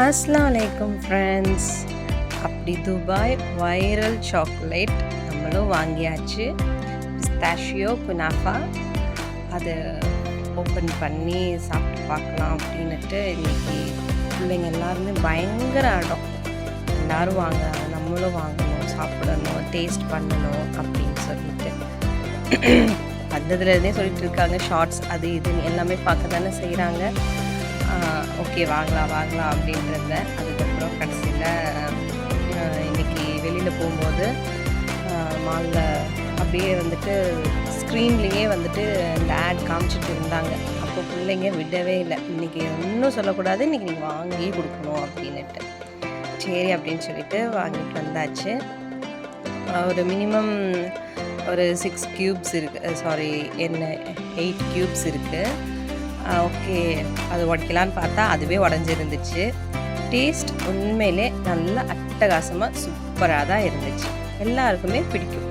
அஸ்ஸலாமு அலைக்கும் ஃப்ரெண்ட்ஸ். அப்படி துபாய் வைரல் சாக்லேட் நம்மளும் வாங்கியாச்சு. Pistachio kunafa. அதை ஓப்பன் பண்ணி சாப்பிட்டு பார்க்கலாம் அப்படின்னுட்டு இன்றைக்கி பிள்ளைங்க எல்லாருமே பயங்கர ஆடம். எல்லோரும் வாங்குறாங்க, நம்மளும் வாங்கணும், சாப்பிடணும், டேஸ்ட் பண்ணணும் அப்படின்னு சொல்லிட்டு வந்ததுலேருந்தே சொல்லிட்டு இருக்காங்க. ஷார்ட்ஸ் அது இதுன்னு எல்லாமே பார்க்க தானே செய்கிறாங்க. ஓகே வாங்கலாம் அப்படின்றத. அதுக்கப்புறம் கடைசியில் இன்றைக்கி வெளியில் போகும்போது மாலில் அப்படியே வந்துட்டு ஸ்க்ரீன்லேயே வந்துட்டு இந்த ஆட் காமிச்சிட்டு இருந்தாங்க. அப்போ பிள்ளைங்க விடவே இல்லை. இன்றைக்கி ஒன்றும் சொல்லக்கூடாது, இன்றைக்கி நீங்கள் வாங்கி கொடுக்கணும் அப்படின்னுட்டு. சரி அப்படின்னு சொல்லிட்டு வாங்கிட்டு வந்தாச்சு. ஒரு மினிமம் ஒரு 6 க்யூப்ஸ் இருக்குது, சாரி 8 க்யூப்ஸ் இருக்குது. ஓகே, அது உடைக்கலான்னு பார்த்தா அதுவே உடஞ்சிருந்துச்சு. டேஸ்ட் உண்மையிலே நல்ல அட்டகாசமாக சூப்பராக தான் இருந்துச்சு. எல்லாருக்குமே பிடிக்கும்.